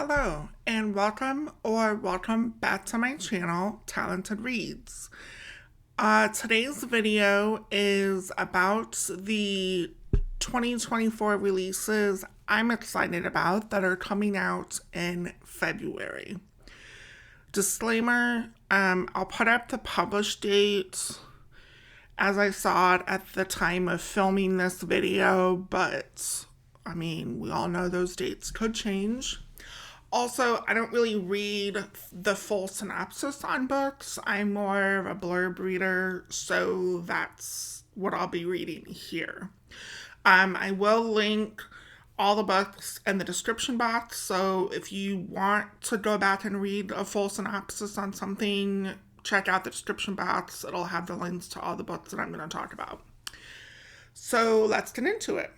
Hello, and welcome back to my channel, Talented Reads. Today's video is about the 2024 releases I'm excited about that are coming out in February. Disclaimer, I'll put up the published date as I saw it at the time of filming this video, but we all know those dates could change. Also, I don't really read the full synopsis on books. I'm more of a blurb reader, so that's what I'll be reading here. I will link all the books in the description box, so if you want to go back and read a full synopsis on something, check out the description box. It'll have the links to all the books that I'm going to talk about. So let's get into it.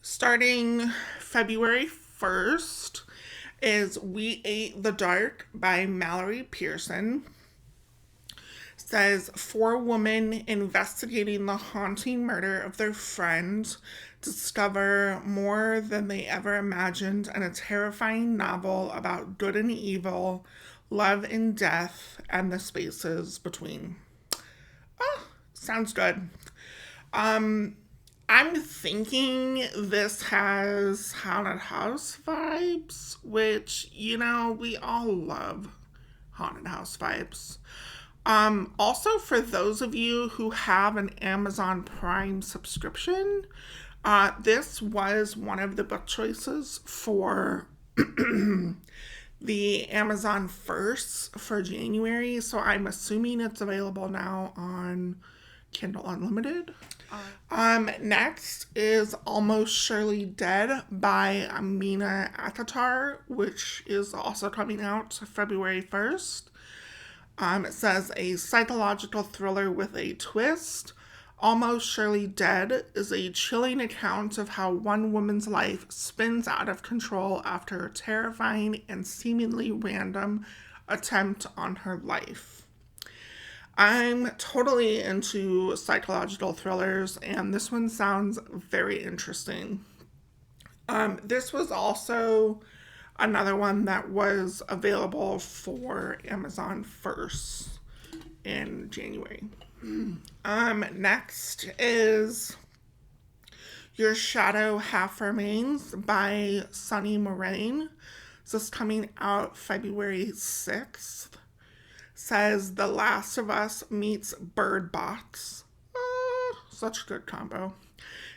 Starting February 1st, is We Ate the Dark by Mallory Pearson. Says 4 women investigating the haunting murder of their friend discover more than they ever imagined in a terrifying novel about good and evil, love and death, and the spaces between. Oh, sounds good. I'm thinking this has haunted house vibes, which, we all love haunted house vibes. Also, for those of you who have an Amazon Prime subscription, this was one of the book choices for the Amazon First for January, so I'm assuming it's available now on Kindle Unlimited. Next is Almost Surely Dead by Amina Akhtar, which is also coming out February 1st. It says a psychological thriller with a twist. Almost Surely Dead is a chilling account of how one woman's life spins out of control after a terrifying and seemingly random attempt on her life. I'm totally into psychological thrillers, and this one sounds very interesting. This was also another one that was available for Amazon First in January. Next is Your Shadow Half Remains by Sunny Moraine. This is coming out February 6th. Says The Last of Us meets Bird Box. Such a good combo.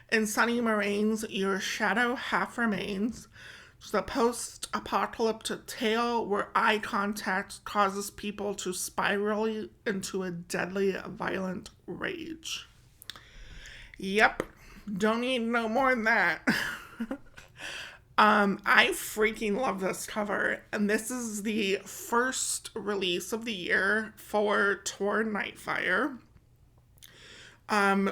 In Sunny Moraine's Your Shadow Half Remains, it's a post-apocalyptic tale where eye contact causes people to spiral into a deadly, violent rage. Yep, don't need no more than that. I freaking love this cover, and this is the first release of the year for Tor Nightfire,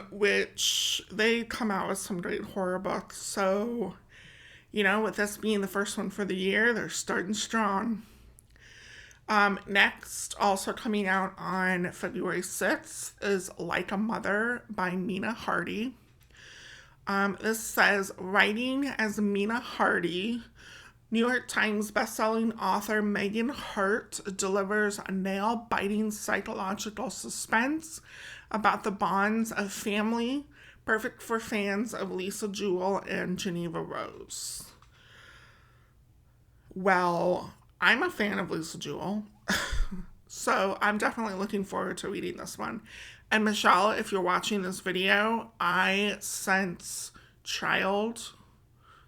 which they come out with some great horror books, so, with this being the first one for the year, they're starting strong. Next, also coming out on February 6th, is Like a Mother by Mina Hardy. This says, writing as Mina Hardy, New York Times bestselling author Megan Hart delivers a nail-biting psychological suspense about the bonds of family, perfect for fans of Lisa Jewell and Geneva Rose. Well, I'm a fan of Lisa Jewell, so I'm definitely looking forward to reading this one. And Michelle, if you're watching this video, I sense child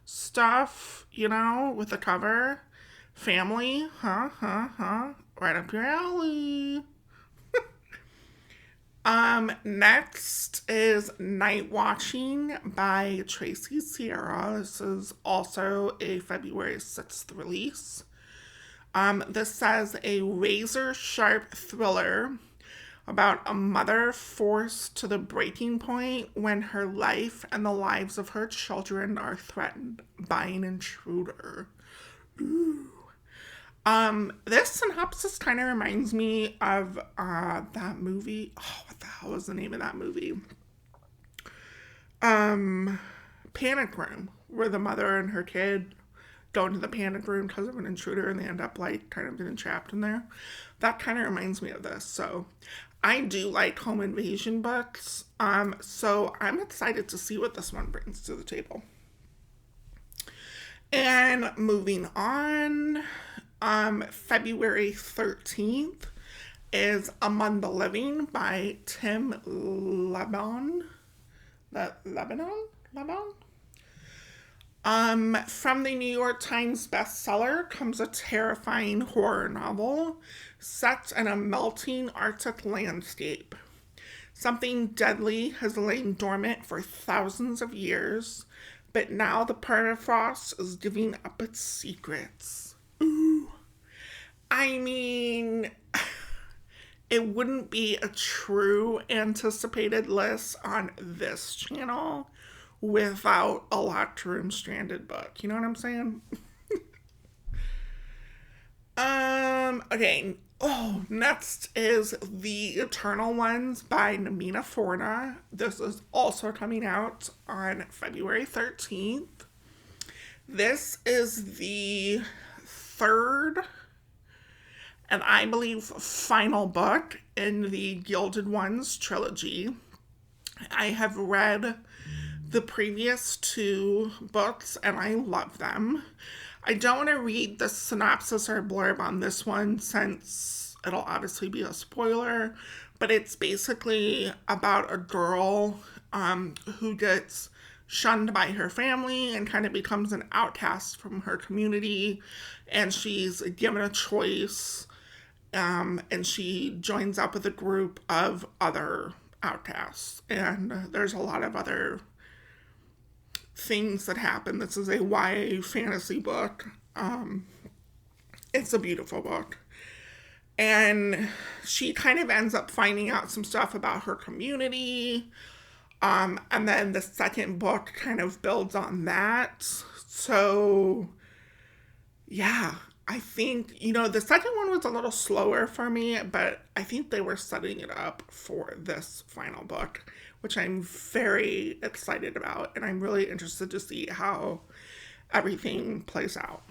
stuff, with the cover. Family, right up your alley. Next is Nightwatching by Tracy Sierra. This is also a February 6th release. This says a razor-sharp thriller about a mother forced to the breaking point when her life and the lives of her children are threatened by an intruder. Ooh. This synopsis kind of reminds me of that movie. Oh, what the hell was the name of that movie? Panic Room, where the mother and her kid go into the panic room because of an intruder and they end up like kind of getting trapped in there. That kind of reminds me of this. So I do like home invasion books. So I'm excited to see what this one brings to the table. And moving on, February 13th is Among the Living by Tim Lebbon. Lebbon? From the New York Times bestseller comes a terrifying horror novel set in a melting Arctic landscape. Something deadly has lain dormant for thousands of years, but now the permafrost is giving up its secrets. Ooh. I mean, it wouldn't be a true anticipated list on this channel without a Locked Room Stranded book. You know what I'm saying? Okay. Oh, next is The Eternal Ones by Namina Forna. This is also coming out on February 13th. This is the third and I believe final book in the Gilded Ones trilogy. I have read the previous two books and I love them. I don't want to read the synopsis or blurb on this one since it'll obviously be a spoiler, but it's basically about a girl who gets shunned by her family and kind of becomes an outcast from her community, and she's given a choice, and she joins up with a group of other outcasts, and there's a lot of other things that happen. This is a YA fantasy book. It's a beautiful book. And she kind of ends up finding out some stuff about her community. And then the second book kind of builds on that. So, yeah, I think, the second one was a little slower for me, but I think they were setting it up for this final book, which I'm very excited about, and I'm really interested to see how everything plays out.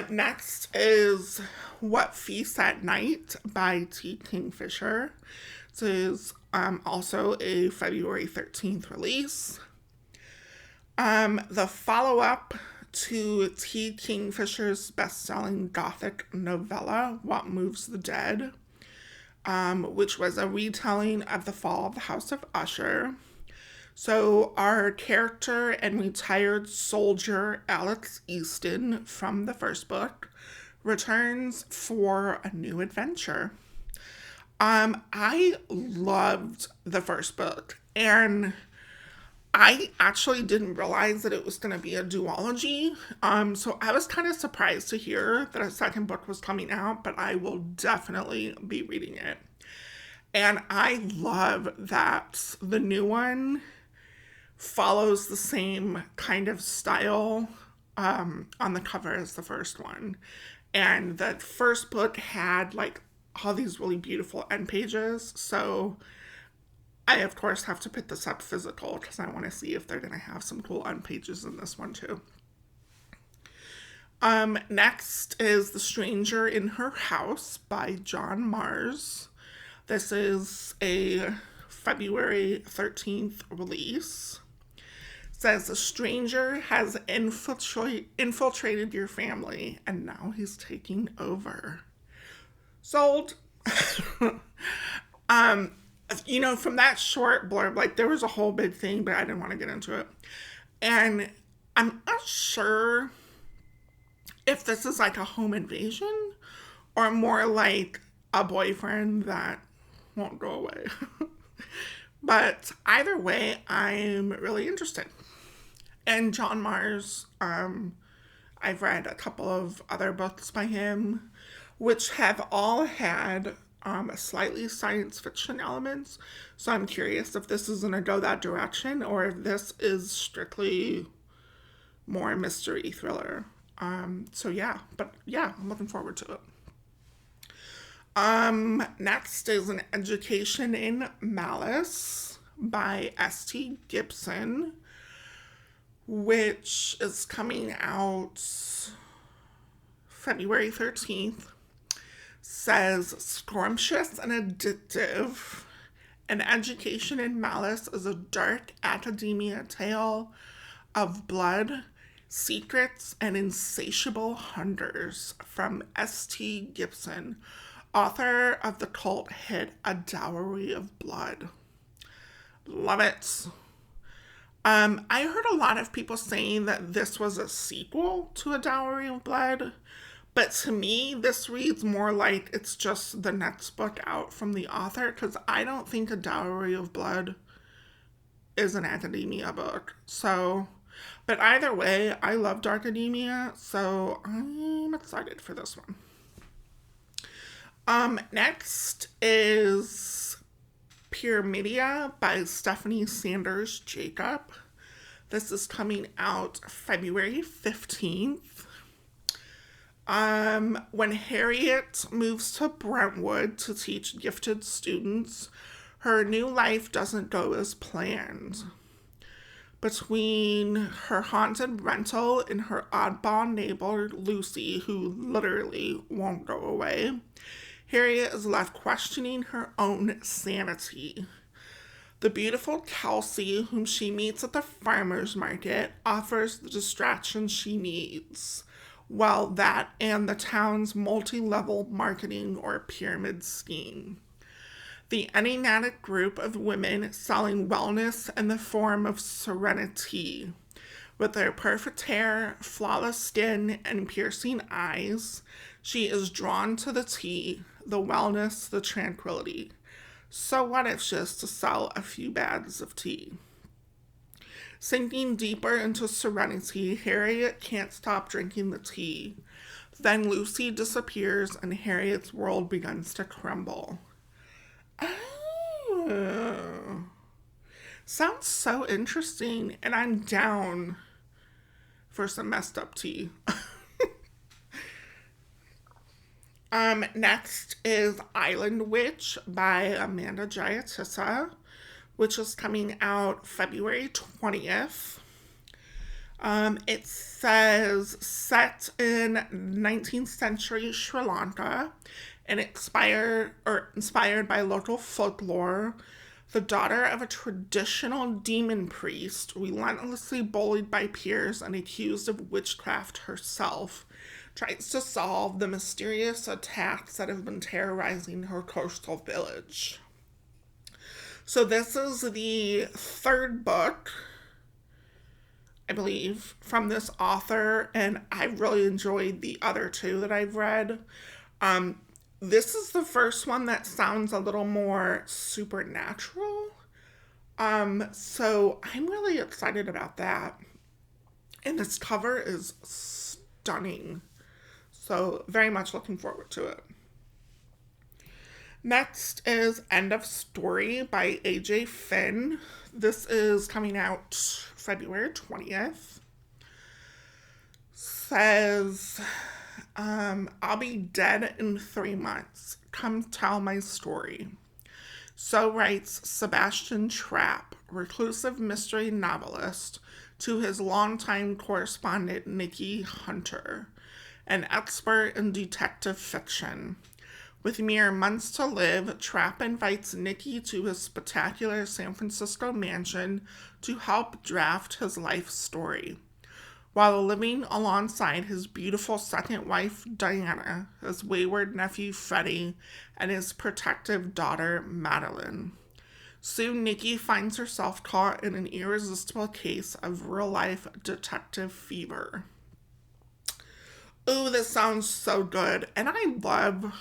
Next is What Feasts at Night by T. Kingfisher. This is also a February 13th release. The follow-up to T. Kingfisher's best-selling Gothic novella, What Moves the Dead, which was a retelling of the fall of the House of Usher. So our character and retired soldier Alex Easton from the first book returns for a new adventure. I loved the first book, and I actually didn't realize that it was going to be a duology. So I was kind of surprised to hear that a second book was coming out, but I will definitely be reading it. And I love that the new one follows the same kind of style on the cover as the first one. And the first book had like all these really beautiful end pages. So I, of course, have to pick this up physical because I want to see if they're going to have some cool end pages in this one too. Next is The Stranger in Her House by John Mars. This is a February 13th release. It says, a stranger has infiltrated your family and now he's taking over. Sold. From that short blurb, like there was a whole big thing, but I didn't want to get into it. And I'm not sure if this is like a home invasion or more like a boyfriend that won't go away. But either way, I'm really interested. And John Mars, I've read a couple of other books by him, which have all had slightly science fiction elements. So I'm curious if this is going to go that direction or if this is strictly more mystery thriller. I'm looking forward to it. Next is An Education in Malice by S.T. Gibson, which is coming out February 13th, says scrumptious and addictive. An Education in Malice is a dark academia tale of blood, secrets, and insatiable hunters from S.T. Gibson, author of the cult hit A Dowry of Blood. Love it. I heard a lot of people saying that this was a sequel to A Dowry of Blood, but to me, this reads more like it's just the next book out from the author, because I don't think A Dowry of Blood is an academia book. So, but either way, I love academia, so I'm excited for this one. Next is Pyramidia by Stephanie Sanders Jacob. This is coming out February 15th. When Harriet moves to Brentwood to teach gifted students, her new life doesn't go as planned. Between her haunted rental and her oddball neighbor Lucy, who literally won't go away, Harriet is left questioning her own sanity. The beautiful Kelsey, whom she meets at the farmer's market, offers the distraction she needs. Well, that and the town's multi-level marketing or pyramid scheme. The enigmatic group of women selling wellness in the form of serenity. With their perfect hair, flawless skin, and piercing eyes, she is drawn to the tea, the wellness, the tranquility. So what if just to sell a few bags of tea? Sinking deeper into serenity, Harriet can't stop drinking the tea. Then Lucy disappears and Harriet's world begins to crumble. Oh. Sounds so interesting, and I'm down for some messed up tea. Next is Island Witch by Amanda Jayatissa, which is coming out February 20th. It says set in 19th century Sri Lanka and inspired by local folklore. The daughter of a traditional demon priest, relentlessly bullied by peers and accused of witchcraft herself, tries to solve the mysterious attacks that have been terrorizing her coastal village. So this is the third book, I believe, from this author, and I really enjoyed the other two that I've read. This is the first one that sounds a little more supernatural. So I'm really excited about that. And this cover is stunning. So very much looking forward to it. Next is End of Story by A.J. Finn. This is coming out February 20th. Says, I'll be dead in 3 months. Come tell my story. So writes Sebastian Trapp, reclusive mystery novelist, to his longtime correspondent Nikki Hunter, an expert in detective fiction. With mere months to live, Trapp invites Nikki to his spectacular San Francisco mansion to help draft his life story, while living alongside his beautiful second wife, Diana, his wayward nephew, Freddie, and his protective daughter, Madeline. Soon, Nikki finds herself caught in an irresistible case of real-life detective fever. Ooh, this sounds so good, and I love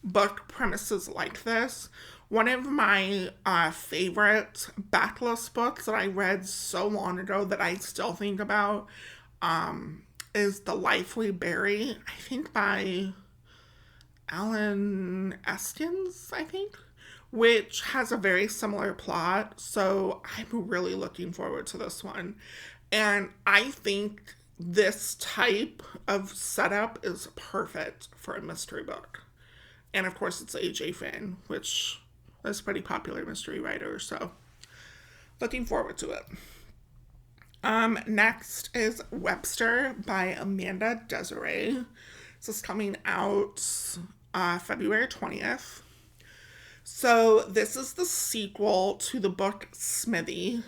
book premises like this. One of my favorite backlist books that I read so long ago that I still think about is The Life We Bury, I think by Alan Eskins, I think, which has a very similar plot. So I'm really looking forward to this one. And I think this type of setup is perfect for a mystery book. And of course, it's A.J. Finn, which is a pretty popular mystery writer, so looking forward to it. Next is Webster by Amanda Desiree. This is coming out February 20th. So this is the sequel to the book Smithy.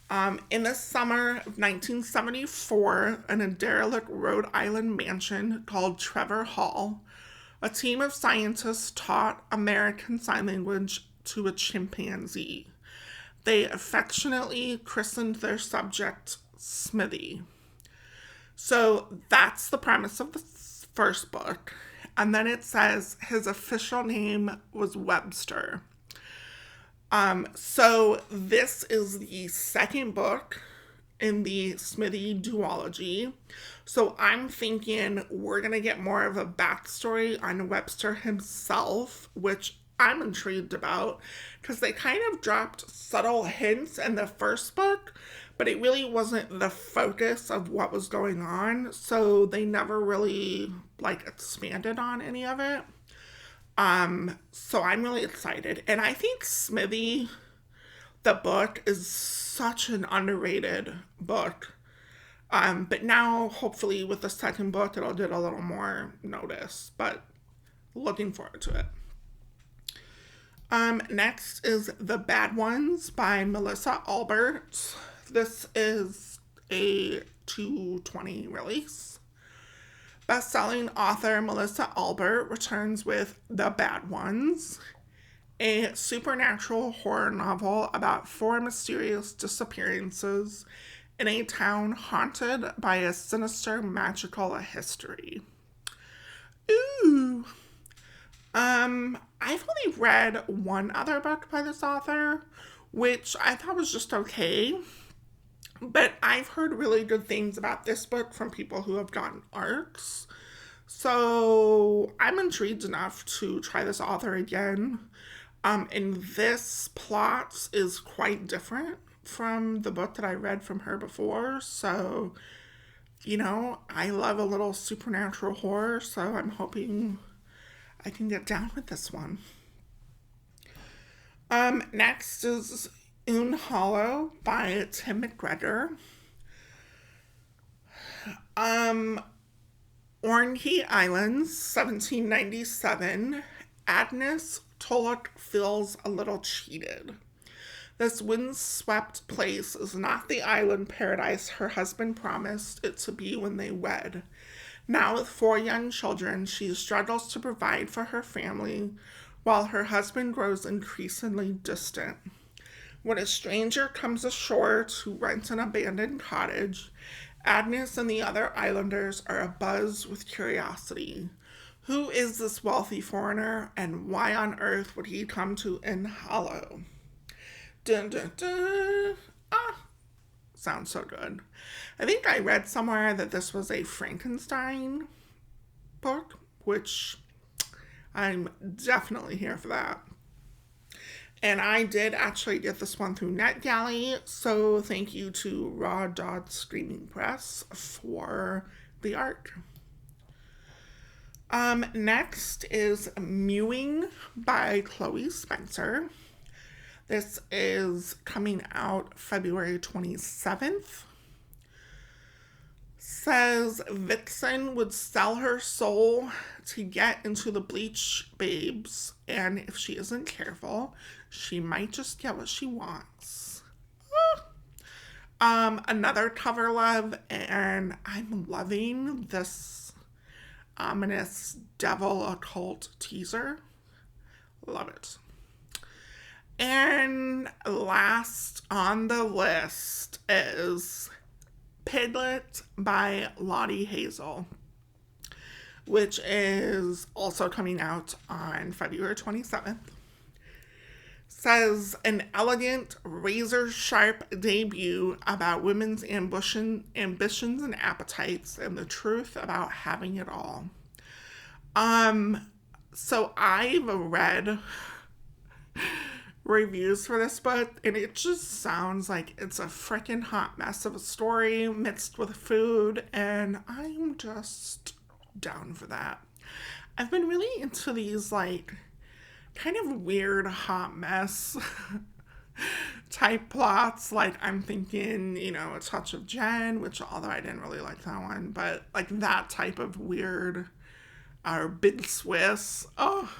In the summer of 1974, in a derelict Rhode Island mansion called Trevor Hall, a team of scientists taught American Sign Language to a chimpanzee. They affectionately christened their subject Smithy. So that's the premise of the first book. And then it says his official name was Webster. So this is the second book in the Smithy duology. So I'm thinking we're going to get more of a backstory on Webster himself, which I'm intrigued about, because they kind of dropped subtle hints in the first book, but it really wasn't the focus of what was going on, so they never really expanded on any of it. So I'm really excited, and I think Smithy, the book, is such an underrated book. But now hopefully with the second book it'll get a little more notice, but looking forward to it. Next is The Bad Ones by Melissa Albert. This is a 2/20 release. Best-selling author Melissa Albert returns with The Bad Ones, a supernatural horror novel about 4 mysterious disappearances in a town haunted by a sinister magical history. Ooh. I've only read one other book by this author, which I thought was just okay. But I've heard really good things about this book from people who have gotten ARCs. So I'm intrigued enough to try this author again. And this plot is quite different from the book that I read from her before. So, I love a little supernatural horror. So I'm hoping I can get down with this one. Next is Eynhallow by Tim McGregor. Orkney Islands, 1797. Agnes Tulloch feels a little cheated. This windswept place is not the island paradise her husband promised it to be when they wed. Now with 4 young children, she struggles to provide for her family while her husband grows increasingly distant. When a stranger comes ashore to rent an abandoned cottage, Agnes and the other islanders are abuzz with curiosity. Who is this wealthy foreigner, and why on earth would he come to Eynhallow? Dun dun dun. Sounds so good. I think I read somewhere that this was a Frankenstein book, which I'm definitely here for that. And I did actually get this one through NetGalley, so thank you to Raw Dog Screaming Press for the art. Next is Mewing by Chloe Spencer. This is coming out February 27th. Says Vixen would sell her soul to get into the Bleach Babes, and if she isn't careful, she might just get what she wants. Another cover love, and I'm loving this ominous devil occult teaser. Love it. And last on the list is Piglet by Lottie Hazell, which is also coming out on February 27th. Says an elegant, razor-sharp debut about women's ambitions and appetites and the truth about having it all. So I've read reviews for this book, and it just sounds like it's a freaking hot mess of a story mixed with food, and I'm just down for that. I've been really into these kind of weird hot mess type plots. Like, I'm thinking, you know, A Touch of Jen, which, although I didn't really like that one, but like that type of weird, or Big Swiss. Oh.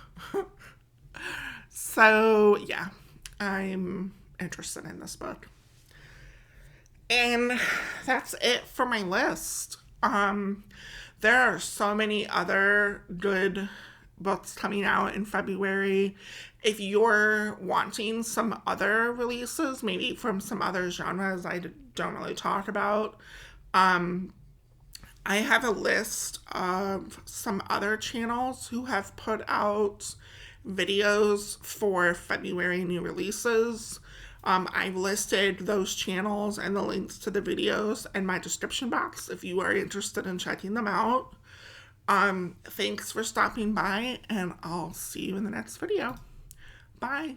So, yeah, I'm interested in this book. And that's it for my list. There are so many other good books coming out in February. If you're wanting some other releases, maybe from some other genres I don't really talk about, I have a list of some other channels who have put out videos for February new releases. I've listed those channels and the links to the videos in my description box if you are interested in checking them out. Thanks for stopping by, and I'll see you in the next video. Bye.